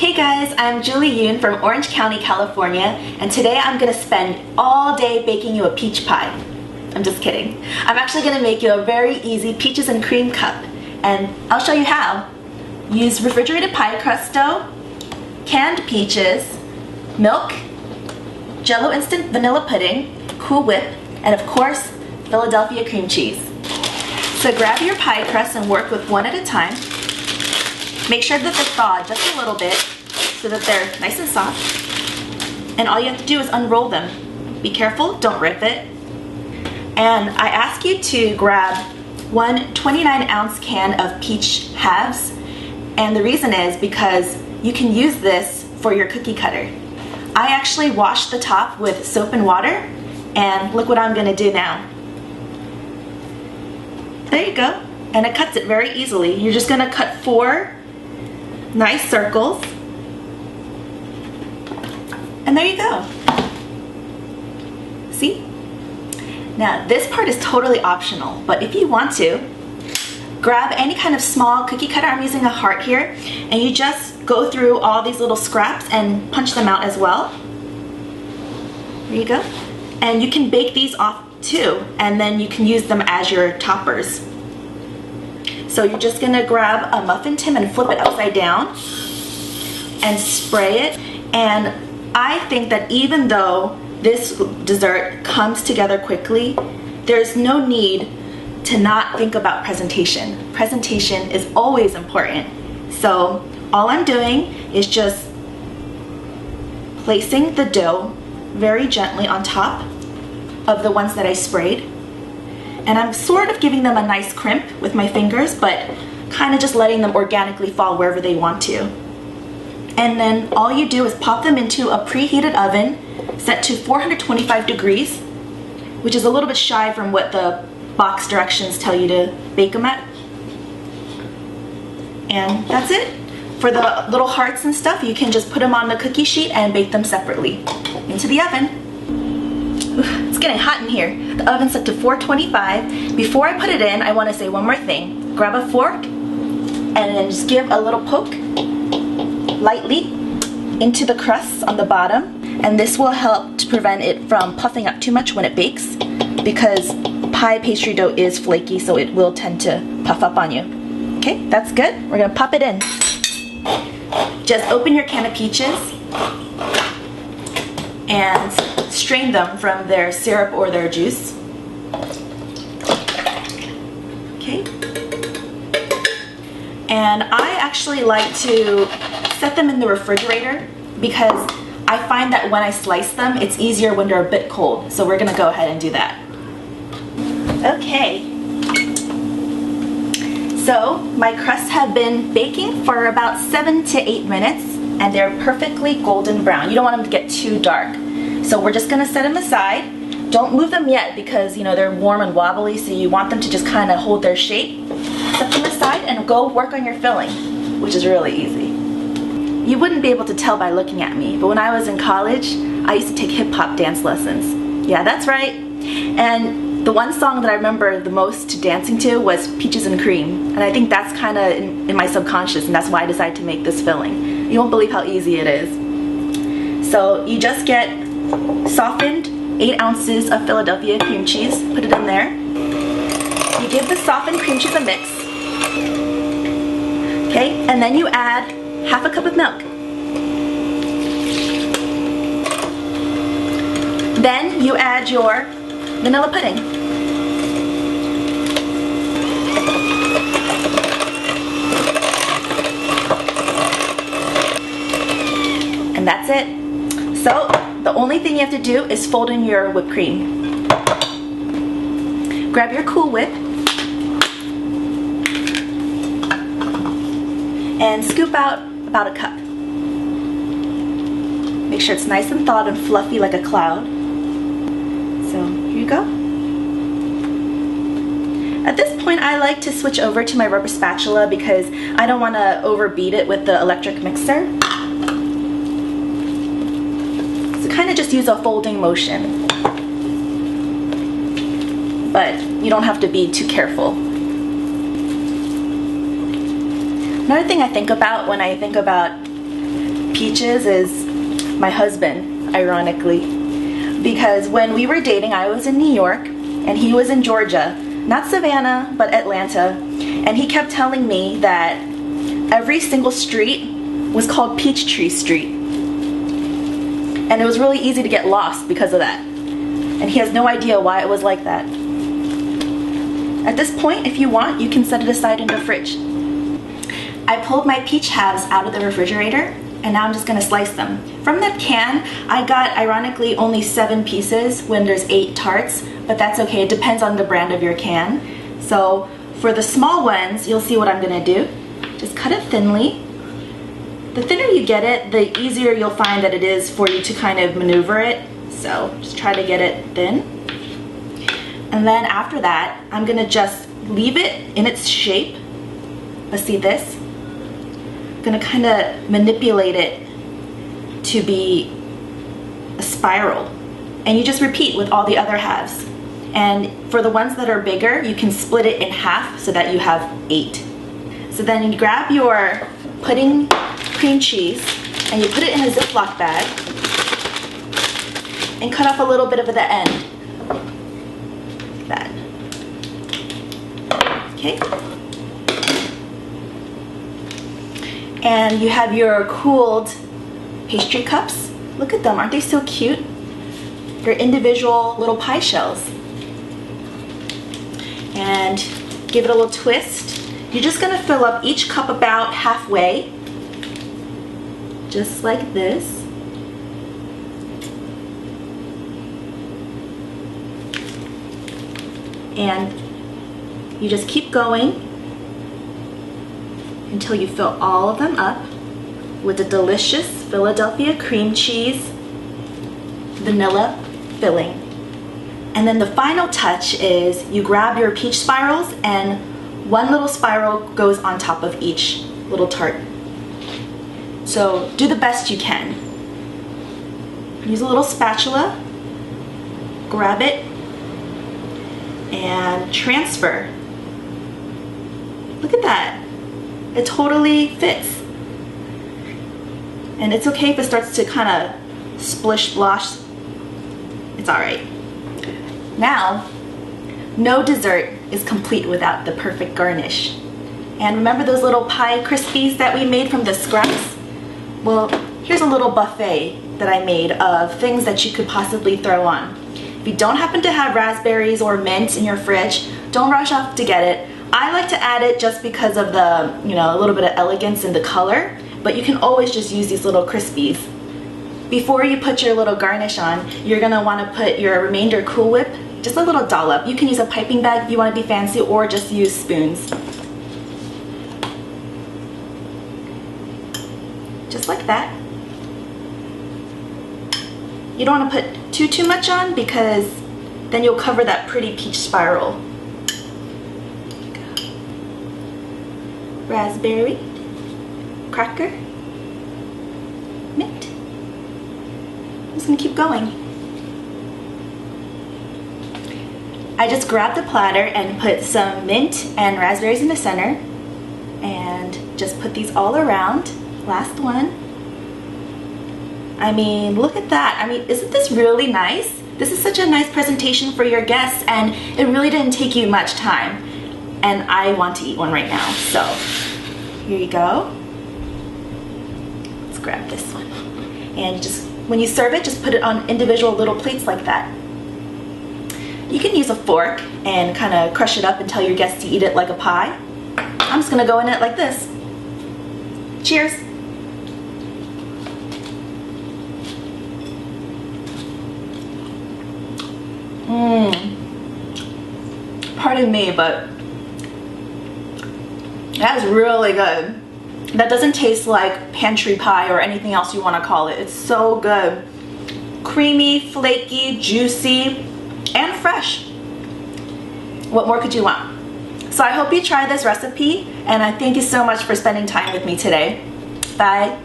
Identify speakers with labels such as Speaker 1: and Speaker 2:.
Speaker 1: Hey guys, I'm Julie Yoon from Orange County, California, and today I'm gonna spend all day baking you a peach pie. I'm just kidding. I'm actually gonna make you a very easy peaches and cream cup, and I'll show you how. Use refrigerated pie crust dough, canned peaches, milk, Jell-O instant vanilla pudding, Cool Whip, and of course, Philadelphia cream cheese. So grab your pie crust and work with one at a time. Make sure that they're thawed just a little bit so that they're nice and soft. And all you have to do is unroll them. Be careful, don't rip it. And I ask you to grab one 29-ounce can of peach halves. And the reason is because you can use this for your cookie cutter. I actually washed the top with soap and water, and look what I'm gonna do now. There you go. And it cuts it very easily. You're just gonna cut 4 nice circles. And there you go. See? Now this part is totally optional, but if you want to, grab any kind of small cookie cutter. I'm using a heart here, and you just go through all these little scraps and punch them out as well. There you go. And you can bake these off too, and then you can use them as your toppers. So you're just gonna grab a muffin tin and flip it upside down and spray it. And I think that even though this dessert comes together quickly, there's no need to not think about presentation. Presentation is always important. So all I'm doing is just placing the dough very gently on top of the ones that I sprayed. And I'm sort of giving them a nice crimp with my fingers, but kind of just letting them organically fall wherever they want to. And then all you do is pop them into a preheated oven set to 425 degrees, which is a little bit shy from what the box directions tell you to bake them at. And that's it. For the little hearts and stuff, you can just put them on the cookie sheet and bake them separately into the oven. It's getting hot in here. The oven's set to 425. Before I put it in, I want to say one more thing. Grab a fork and then just give a little poke lightly into the crusts on the bottom, and this will help to prevent it from puffing up too much when it bakes, because pie pastry dough is flaky, so it will tend to puff up on you. Okay, that's good. We're gonna pop it in. Just open your can of peaches and strain them from their syrup or their juice. Okay. And I actually like to set them in the refrigerator because I find that when I slice them, it's easier when they're a bit cold. So we're gonna go ahead and do that. Okay. So my crusts have been baking for about 7 to 8 minutes, and they're perfectly golden brown. You don't want them to get too dark. So we're just gonna set them aside. Don't move them yet because they're warm and wobbly, so you want them to just kind of hold their shape. Set them aside and go work on your filling, which is really easy. You wouldn't be able to tell by looking at me, but when I was in college, I used to take hip-hop dance lessons. Yeah, that's right. And the one song that I remember the most dancing to was Peaches and Cream. And I think that's kind of in my subconscious, and that's why I decided to make this filling. You won't believe how easy it is. So you just get softened 8 ounces of Philadelphia cream cheese, put it in there. You give the softened cream cheese a mix. Okay, and then you add half a cup of milk. Then you add your vanilla pudding. And that's it. So the only thing you have to do is fold in your whipped cream. Grab your Cool Whip and scoop out about a cup. Make sure it's nice and thawed and fluffy like a cloud. So here you go. At this point, I like to switch over to my rubber spatula because I don't want to overbeat it with the electric mixer. So kind of just use a folding motion. But you don't have to be too careful. Another thing I think about when I think about peaches is my husband, ironically. Because when we were dating, I was in New York and he was in Georgia. Not Savannah, but Atlanta. And he kept telling me that every single street was called Peachtree Street. And it was really easy to get lost because of that. And he has no idea why it was like that. At this point, if you want, you can set it aside in the fridge. I pulled my peach halves out of the refrigerator, and now I'm just gonna slice them. From that can, I got, ironically, only 7 pieces when there's 8 tarts, but that's okay, it depends on the brand of your can. So for the small ones, you'll see what I'm gonna do. Just cut it thinly. The thinner you get it, the easier you'll find that it is for you to kind of maneuver it. So just try to get it thin. And then after that, I'm gonna just leave it in its shape. Let's see this. I'm gonna kind of manipulate it to be a spiral. And you just repeat with all the other halves. And for the ones that are bigger, you can split it in half so that you have 8. So then you grab your pudding cream cheese and you put it in a Ziploc bag and cut off a little bit of the end. Like that. Okay. And you have your cooled pastry cups. Look at them, aren't they so cute? They're individual little pie shells. And give it a little twist. You're just gonna fill up each cup about halfway, just like this. And you just keep going until you fill all of them up with the delicious Philadelphia cream cheese vanilla filling. And then the final touch is you grab your peach spirals and one little spiral goes on top of each little tart. So do the best you can. Use a little spatula, grab it, and transfer. Look at that. It totally fits. And it's okay if it starts to kind of splish splosh. It's alright. Now, no dessert is complete without the perfect garnish. And remember those little pie crispies that we made from the scraps? Well, here's a little buffet that I made of things that you could possibly throw on. If you don't happen to have raspberries or mint in your fridge, don't rush off to get it. I like to add it just because of the, a little bit of elegance in the color, but you can always just use these little crispies. Before you put your little garnish on, you're gonna wanna put your remainder Cool Whip, just a little dollop. You can use a piping bag if you wanna be fancy, or just use spoons. Just like that. You don't wanna put too much on because then you'll cover that pretty peach spiral. Raspberry, cracker, mint. I'm just gonna keep going. I just grabbed the platter and put some mint and raspberries in the center and just put these all around. Last one. I mean, look at that. I mean, isn't this really nice? This is such a nice presentation for your guests, and it really didn't take you much time. And I want to eat one right now, so here you go. Let's grab this one. And just, when you serve it, just put it on individual little plates like that. You can use a fork and kind of crush it up and tell your guests to eat it like a pie. I'm just gonna go in it like this. Cheers. Pardon me, but that is really good. That doesn't taste like pantry pie or anything else you want to call it. It's so good. Creamy, flaky, juicy, and fresh. What more could you want? So I hope you try this recipe, and I thank you so much for spending time with me today. Bye.